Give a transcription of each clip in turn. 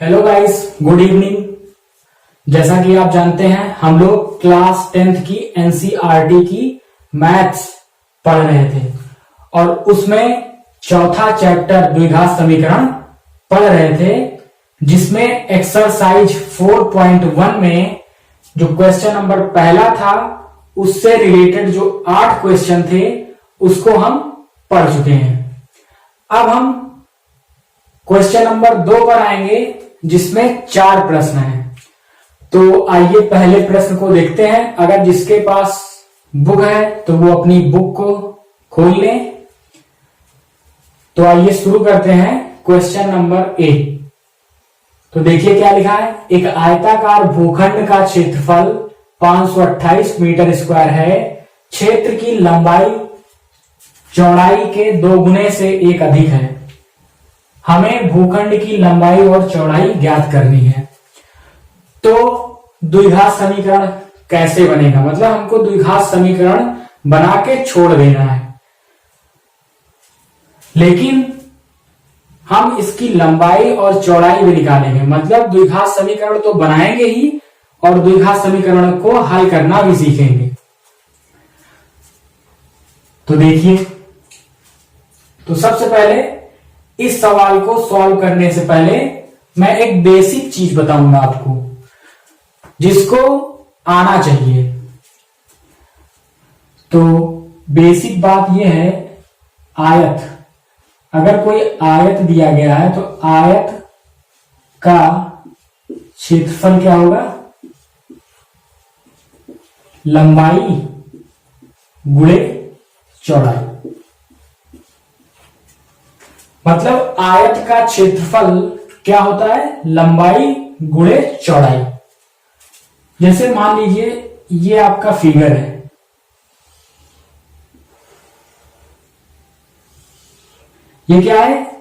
Hello guys, good evening. जैसा कि आप जानते हैं हम लोग क्लास 10th की एनसीईआरटी की मैथ्स पढ़ रहे थे और उसमें चौथा चैप्टर द्विघात समीकरण पढ़ रहे थे, जिसमें एक्सरसाइज 4.1 में जो क्वेश्चन नंबर पहला था उससे रिलेटेड जो 8 क्वेश्चन थे उसको हम पढ़ चुके हैं। अब हम क्वेश्चन नंबर 2 पर आएंगे जिसमें 4 प्रश्न हैं। तो आइए पहले प्रश्न को देखते हैं। अगर जिसके पास बुक है तो वो अपनी बुक को खोल लें। तो आइए शुरू करते हैं क्वेश्चन नंबर 1। तो देखिए क्या लिखा है। एक आयताकार भूखंड का क्षेत्रफल 528 मीटर स्क्वायर है। क्षेत्र की लंबाई चौड़ाई के 2 गुने से 1 अधिक है। हमें भूखंड की लंबाई और चौड़ाई ज्ञात करनी है। तो द्विघात समीकरण कैसे बनेगा, मतलब हमको द्विघात समीकरण बना के छोड़ देना है, लेकिन हम इसकी लंबाई और चौड़ाई भी निकालेंगे। मतलब द्विघात समीकरण तो बनाएंगे ही और द्विघात समीकरण को हल करना भी सीखेंगे। तो देखिए, तो सबसे पहले इस सवाल को सॉल्व करने से पहले मैं एक बेसिक चीज बताऊंगा आपको जिसको आना चाहिए। तो बेसिक बात यह है, आयत, अगर कोई आयत दिया गया है तो आयत का क्षेत्रफल क्या होगा, लंबाई गुणे चौड़ाई। मतलब आयत का क्षेत्रफल क्या होता है, लंबाई गुणे चौड़ाई। जैसे मान लीजिए ये आपका फिगर है, ये क्या है,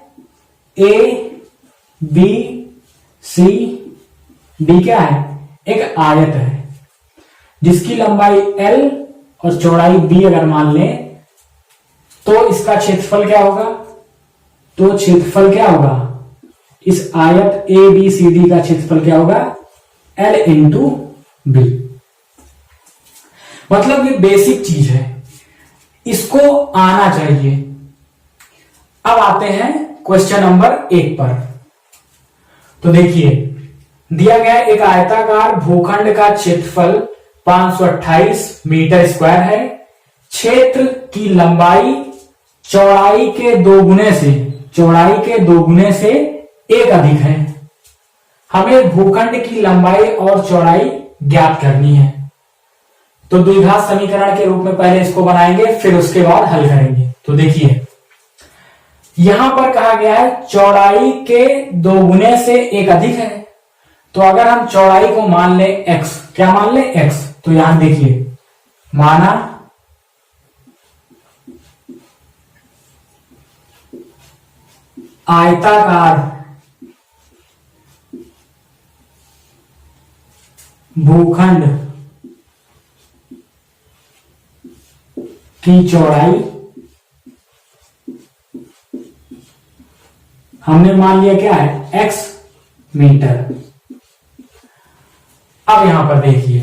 ए बी सी डी क्या है, एक आयत है जिसकी लंबाई L और चौड़ाई B अगर मान लें तो इसका क्षेत्रफल क्या होगा। तो क्षेत्रफल क्या होगा, इस आयत ए बी सी डी का क्षेत्रफल क्या होगा, L इंटू बी। मतलब ये बेसिक चीज है, इसको आना चाहिए। अब आते हैं क्वेश्चन नंबर 1 पर। तो देखिए दिया गया एक आयताकार भूखंड का क्षेत्रफल 528 मीटर स्क्वायर है। क्षेत्र की लंबाई चौड़ाई के 2 गुने से 1 अधिक है। हमें भूखंड की लंबाई और चौड़ाई ज्ञात करनी है। तो द्विघात समीकरण के रूप में पहले इसको बनाएंगे, फिर उसके बाद हल करेंगे। तो देखिए यहां पर कहा गया है चौड़ाई के 2 गुने से 1 अधिक है। तो अगर हम चौड़ाई को मान ले x, क्या मान ले x, तो यहां देखिए माना आयताकार भूखंड की चौड़ाई हमने मान लिया क्या है, x मीटर। अब यहां पर देखिए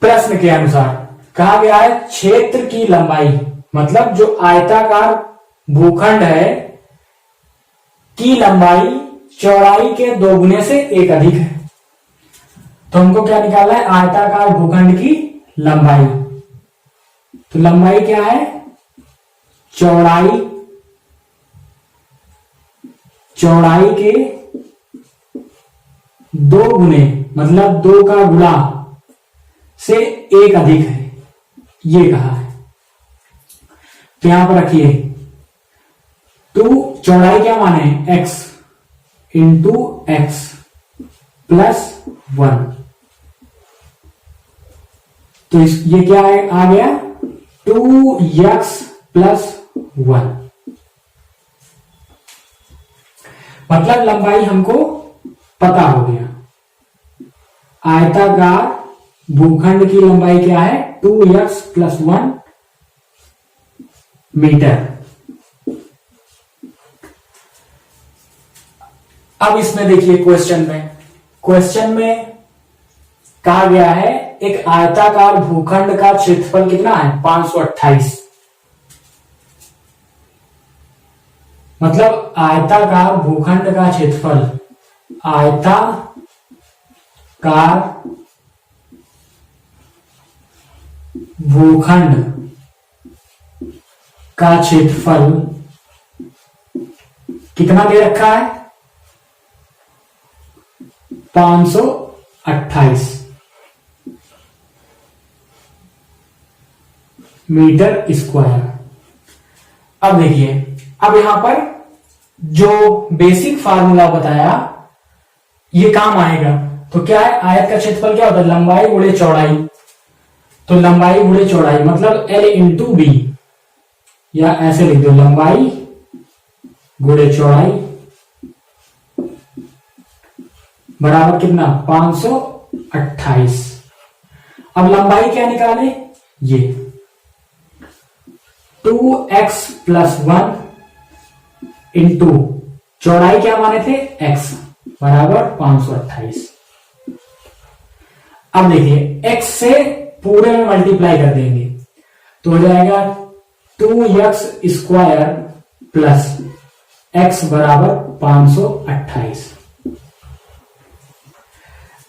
प्रश्न के अनुसार कहा गया है क्षेत्र की लंबाई, मतलब जो आयताकार भूखंड है की लंबाई चौड़ाई के 2 गुने से 1 अधिक है। तो हमको क्या निकालना है, आयताकार भूखंड की लंबाई। तो लंबाई क्या है, चौड़ाई के 2 गुने, मतलब 2 का गुणा से 1 अधिक है, ये कहा है। तो यहां पर रखिए 2, चौड़ाई क्या माने, x इंटू x प्लस 1। तो ये क्या है, आ गया 2x प्लस 1। मतलब लंबाई हमको पता हो गया। आयताकार भूखंड की लंबाई क्या है, 2x प्लस 1 मीटर। अब इसमें देखिए क्वेश्चन में कहा गया है एक आयताकार भूखंड का क्षेत्रफल कितना है 528। मतलब आयताकार भूखंड का क्षेत्रफल, आयताकार भूखंड का क्षेत्रफल कितना दे रखा है 528 मीटर स्क्वायर। अब देखिए, अब यहां पर जो बेसिक फार्मूला बताया ये काम आएगा। तो क्या है, आयत का क्षेत्रफल क्या होता है, लंबाई गुणे चौड़ाई। तो लंबाई गुणे चौड़ाई मतलब L इंटू बी, या ऐसे लिख दो लंबाई गुणे चौड़ाई बराबर कितना 528। अब लंबाई क्या निकाले, ये 2x + 1 इंटू चौड़ाई क्या माने थे x बराबर 528। अब देखिए x से पूरे में मल्टीप्लाई कर देंगे तो हो जाएगा 2x² प्लस x बराबर 528।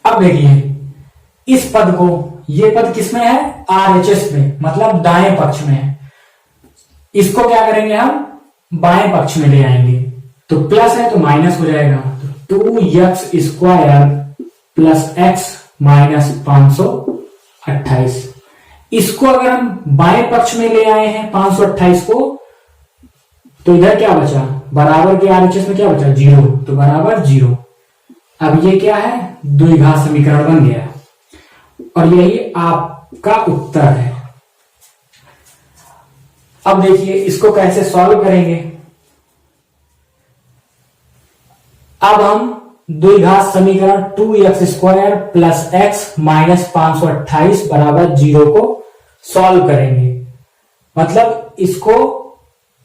अब देखिए इस पद को, ये पद किसमें है RHS में, मतलब दाएं पक्ष में है। इसको क्या करेंगे हम बाएं पक्ष में ले आएंगे, तो प्लस है तो माइनस हो जाएगा। तो 2x² प्लस x माइनस 528। इसको अगर हम बाएं पक्ष में ले आए हैं 528 को, तो इधर क्या बचा, बराबर के RHS में क्या बचा 0, तो बराबर 0। अब ये क्या है, द्विघात समीकरण बन गया और यही आपका उत्तर है। अब देखिए इसको कैसे सॉल्व करेंगे। अब हम द्विघात समीकरण 2x² प्लस x माइनस 528 बराबर 0 को सॉल्व करेंगे। मतलब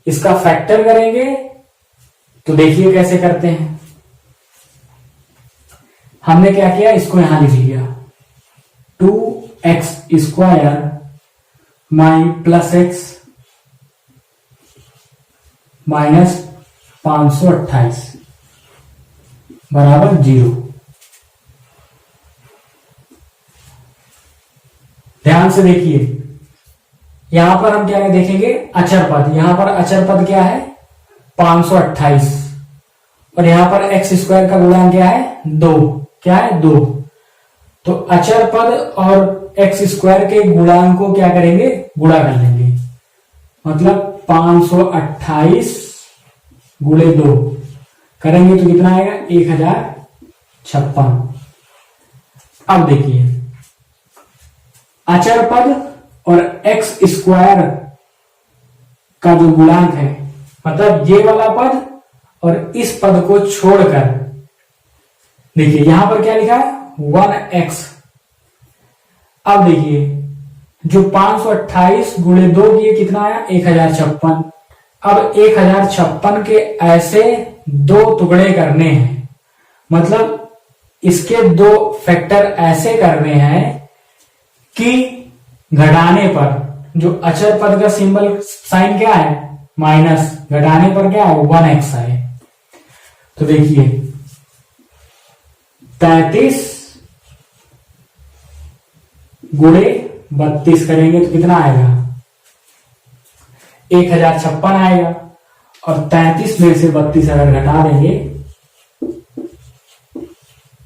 इसका फैक्टर करेंगे। तो देखिए कैसे करते हैं। हमने क्या किया, इसको यहां लिख लिया 2x² प्लस x माइनस 528 बराबर 0। ध्यान से देखिए, यहां पर हम क्या देखेंगे, अचर पद। यहां पर अचर पद क्या है 528 और यहां पर x² का गुणांक क्या है 2, क्या है 2। तो अचर पद और x² के गुणांक को क्या करेंगे, गुणा कर लेंगे। मतलब 528 गुणे 2 करेंगे तो कितना आएगा 1056। अब देखिए अचर पद और x² का जो गुणांक है, मतलब ये वाला पद और इस पद को छोड़कर, देखिए यहां पर क्या लिखा है 1x। अब देखिए जो 528 गुणे 2 किए कितना आया 1056। अब 1056 के ऐसे 2 टुकड़े करने हैं, मतलब इसके 2 फैक्टर ऐसे करने हैं कि घटाने पर जो अचर पद का सिंबल साइन क्या है माइनस, घटाने पर क्या है 1x है। तो देखिए 33 गुणे 32 करेंगे तो कितना आएगा 1056 आएगा। और 33 में से 32 अगर घटा देंगे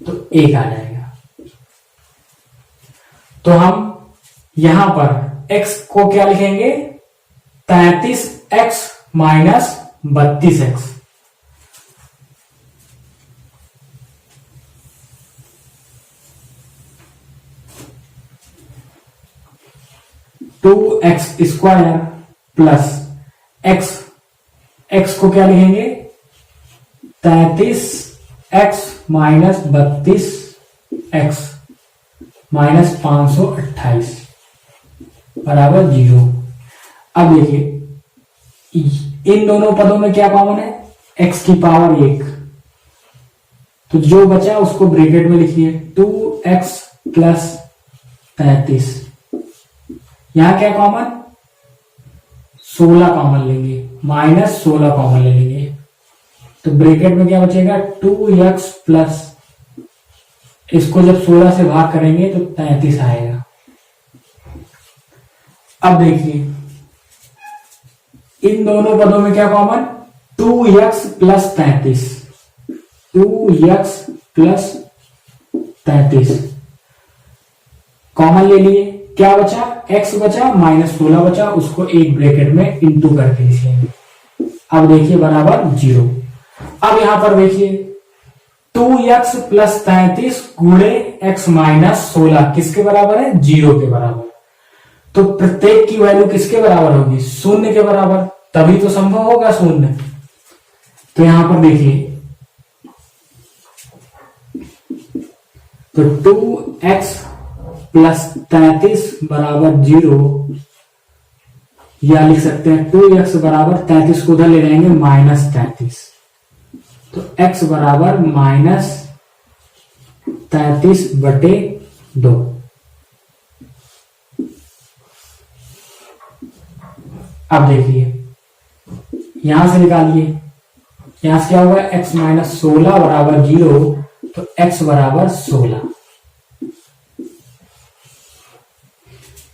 तो 1 आ जाएगा। तो हम यहां पर x को क्या लिखेंगे 33x minus 32x। To x² plus x को क्या लिखेंगे 33x माइनस 32x माइनस 528 बराबर 0। अब देखिए इन दोनों पदों में क्या कॉमन है x की पावर 1, तो जो बचा उसको ब्रैकेट में लिखिए 2x प्लस 33। यहां क्या कॉमन, 16 कॉमन लेंगे, माइनस 16 कॉमन ले लेंगे, तो ब्रैकेट में क्या बचेगा 2x प्लस, इसको जब 16 से भाग करेंगे तो 33 आएगा। अब देखिए इन दोनों पदों में क्या common, 2x plus 33, 2x plus 33 common ले लिए, क्या बचा, x बचा माइनस 16 बचा, उसको एक ब्रैकेट में इंटू करके लिखेंगे। अब देखिए बराबर 0। अब यहां पर देखिए 2x प्लस 33 गुणे x माइनस 16 किसके बराबर है, 0 के बराबर। तो प्रत्येक की वैल्यू किसके बराबर होगी, 0 के बराबर, तभी तो संभव होगा 0। तो यहां पर देखिए तो 2x प्लस 33 बराबर 0, या लिख सकते हैं 2x बराबर 33 को उधर ले जाएंगे माइनस 33, तो x बराबर माइनस 33/2। अब देखिए यहां से निकालिए, यहां से क्या होगा, x माइनस 16 बराबर 0, तो x बराबर 16।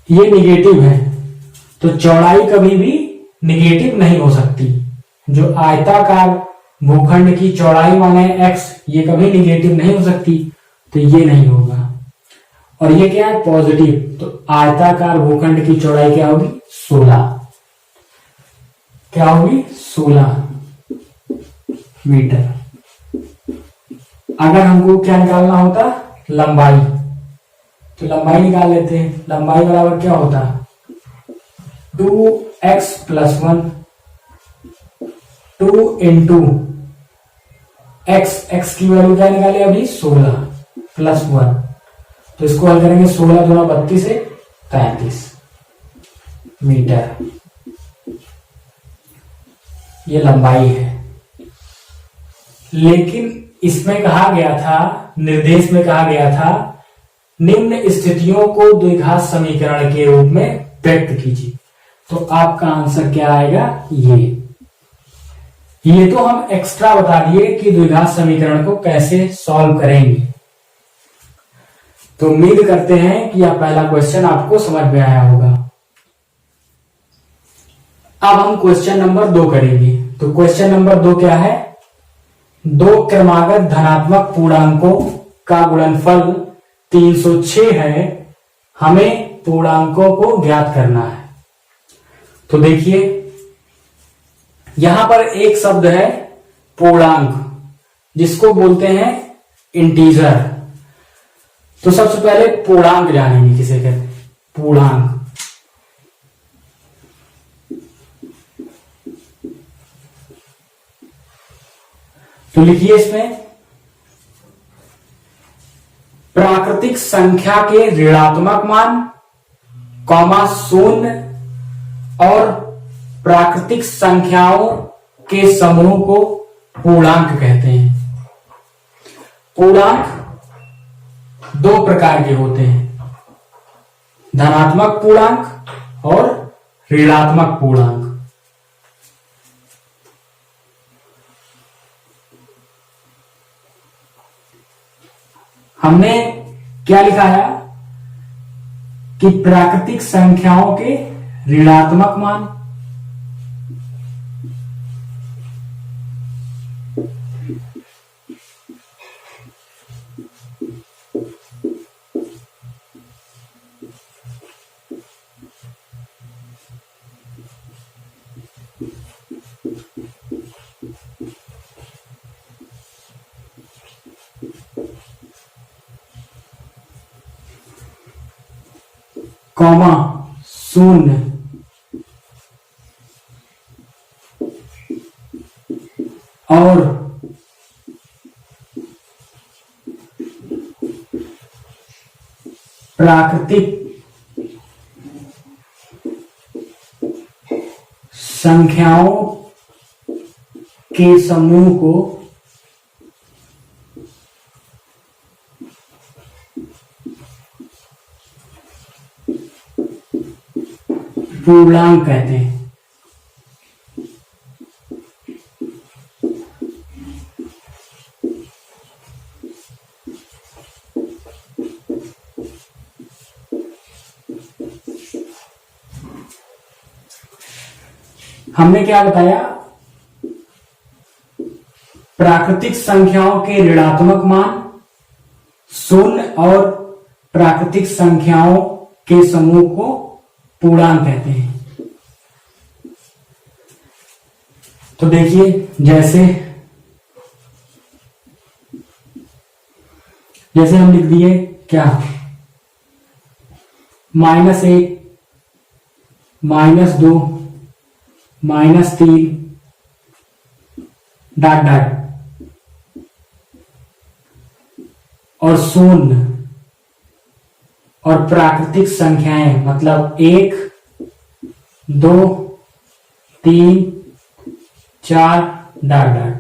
ये निगेटिव है तो चौड़ाई कभी भी निगेटिव नहीं हो सकती। जो आयताकार भूखंड की चौड़ाई माने x, ये कभी निगेटिव नहीं हो सकती, तो ये नहीं होगा। और ये क्या है, पॉजिटिव, तो आयताकार भूखंड की चौड़ाई क्या होगी, 16, क्या होगी 16 मीटर। अगर हमको क्या निकालना होता, लंबाई, तो लंबाई निकाल लेते हैं। लंबाई बराबर क्या होता, 2x प्लस 1, 2 इंटू x की वैल्यू क्या निकाले अभी 16 प्लस 1, तो इसको हल करेंगे 16 दूना 32 से 33 मीटर। ये लंबाई है। लेकिन इसमें कहा गया था, निर्देश में कहा गया था, निम्न स्थितियों को द्विघात समीकरण के रूप में व्यक्त कीजिए। तो आपका आंसर क्या आएगा, ये तो हम एक्स्ट्रा बता दिए कि द्विघात समीकरण को कैसे सॉल्व करेंगे। तो उम्मीद करते हैं कि यह पहला क्वेश्चन आपको समझ में आया होगा। अब हम क्वेश्चन नंबर 2 करेंगे। तो क्वेश्चन नंबर 2 क्या है, दो क्रमागत धनात्मक पूर्णांकों का गुणनफल 306 है, हमें पूर्णांकों को ज्ञात करना है। तो देखिए यहां पर एक शब्द है पूर्णांक, जिसको बोलते हैं इंटीजर। तो सबसे पहले पूर्णांक जानेंगे, किसे कहते हैं, पूर्णांक। तो लिखिए इसमें प्राकृतिक संख्या के ऋणात्मक मान, कॉमा 0 और प्राकृतिक संख्याओं के समूह को पूर्णांक कहते हैं। पूर्णांक दो प्रकार के होते हैं, धनात्मक पूर्णांक और ऋणात्मक पूर्णांक। हमने क्या लिखा है कि प्राकृतिक संख्याओं के ऋणात्मक मान, कॉमा 0 और प्राकृतिक संख्याओं के समूह को पूर्णांक कहते हैं। हमने क्या बताया, प्राकृतिक संख्याओं के ऋणात्मक मान शून्य और प्राकृतिक संख्याओं के समूह को पूर्णांक कहते हैं। तो देखिए, जैसे हम लिख दिए क्या, -1, -2, -3 डॉट डॉट और शून्य और प्राकृतिक संख्याएं, मतलब 1, 2, 3, 4 डॉट डॉट।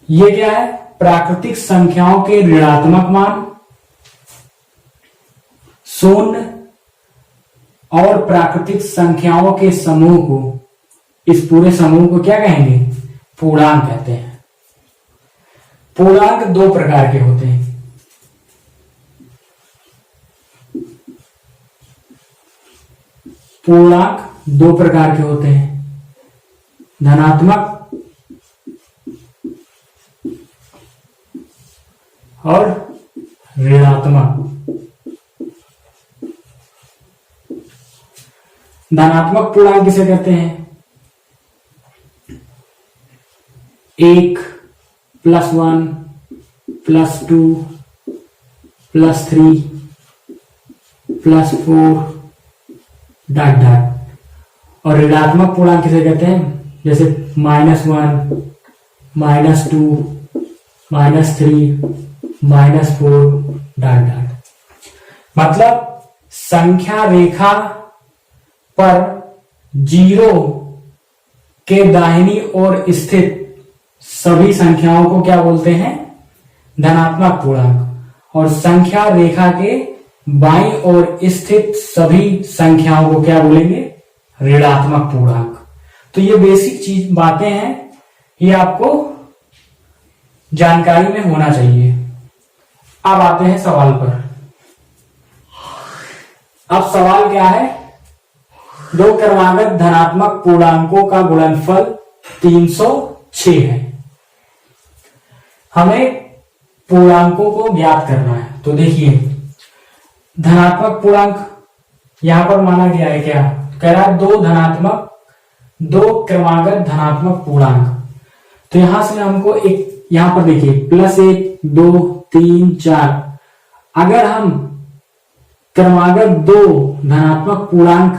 ये क्या है, प्राकृतिक संख्याओं के ऋणात्मक मान, शून्य और प्राकृतिक संख्याओं के समूह को, इस पूरे समूह को क्या कहेंगे, पूर्णांक कहते हैं। पूर्णांक दो प्रकार के होते हैं। पूर्णांक दो प्रकार के होते हैं, धनात्मक और ऋणात्मक। धनात्मक पूर्णांक किसे कहते हैं, 1 +1 +2 +3 +4 डॉट डॉट। और ऋणात्मक पूर्णांक किसे कहते हैं, जैसे -1 -2 -3 -4 डॉट डॉट। मतलब संख्या रेखा पर 0 के दाहिनी ओर स्थित सभी संख्याओं को क्या बोलते हैं, धनात्मक पूर्णांक। और संख्या रेखा के बाईं ओर स्थित सभी संख्याओं को क्या बोलेंगे, ऋणात्मक पूर्णांक। तो ये बेसिक बातें हैं, ये आपको जानकारी में होना चाहिए। अब आते हैं सवाल पर। अब सवाल क्या है, दो क्रमागत धनात्मक पूर्णांकों का गुणनफल 306 है। हमें पूर्णांकों को ज्ञात करना है। तो देखिए, धनात्मक पूर्णांक यहां पर माना गया है, क्या कह रहा है, दो क्रमागत धनात्मक पूर्णांक। तो यहां से हमको एक, यहां पर देखिए +1 2 3 4, अगर हम क्रमागत दो धनात्मक पूर्णांक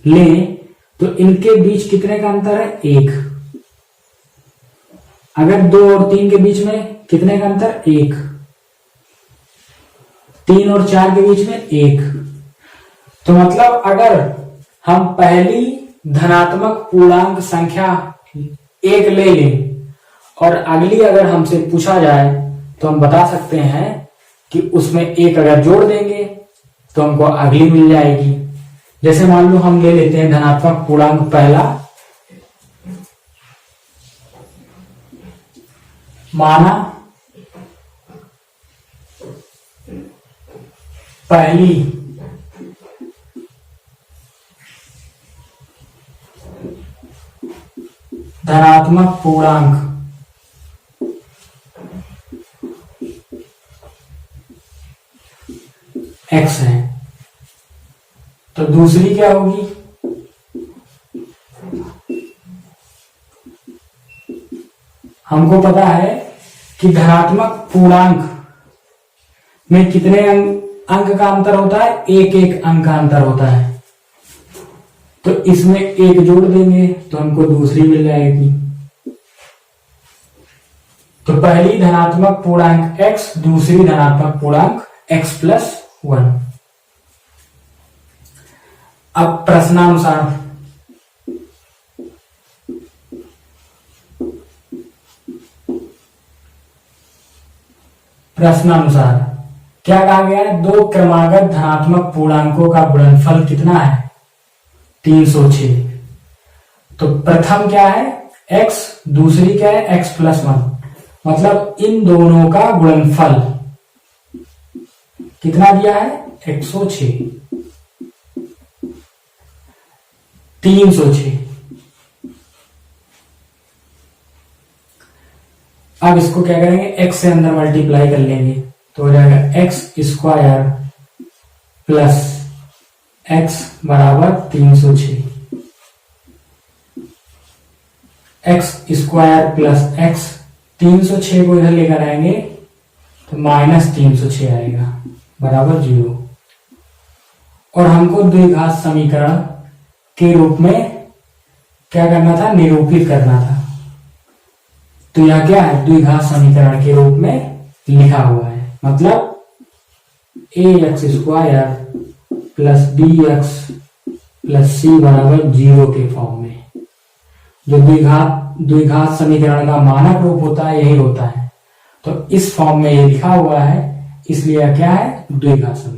लें तो इनके बीच कितने का अंतर है, 1। अगर 2 और 3 के बीच में कितने का अंतर, 1। 3 और 4 के बीच में 1। तो मतलब अगर हम पहली धनात्मक पूर्णांक संख्या 1 ले लें और अगली अगर हमसे पूछा जाए तो हम बता सकते हैं कि उसमें 1 अगर जोड़ देंगे तो हमको अगली मिल जाएगी। जैसे मान लो हम ले लेते हैं धनात्मक पूर्णांक पहला, माना पहली धनात्मक पूर्णांक x है, तो दूसरी क्या होगी, हमको पता है कि धनात्मक पूर्णांक में कितने अंक का अंतर होता है, 1 अंक का अंतर होता है। तो इसमें 1 जोड़ देंगे तो हमको दूसरी मिल जाएगी। तो पहली धनात्मक पूर्णांक x, दूसरी धनात्मक पूर्णांक x+1। अब प्रश्नानुसार क्या कहा गया है? दो क्रमागत धनात्मक पूर्णांकों का गुणनफल कितना है? 306। तो प्रथम क्या है? x, दूसरी क्या है? x plus 1। मतलब इन दोनों का गुणनफल कितना दिया है? 106, 306। अब इसको क्या करेंगे? x से अंदर मल्टीप्लाई कर लेंगे तो हो जाएगा x स्क्वायर प्लस x बराबर 306। x स्क्वायर प्लस x, 306 को इधर लेकर आएंगे तो माइनस 306 आएगा बराबर 0। और हमको द्विघात समीकरण के रूप में क्या करना था? निरूपित करना था। तो यह क्या है? द्विघात समीकरण के रूप में लिखा हुआ है। मतलब ax square plus bx plus c बराबर 0 के फॉर्म में। जो द्विघात समीकरण का मानक रूप होता है यही होता है। तो इस फॉर्म में ये लिखा हुआ है, इसलिए क्या है? द्विघात समीकरण।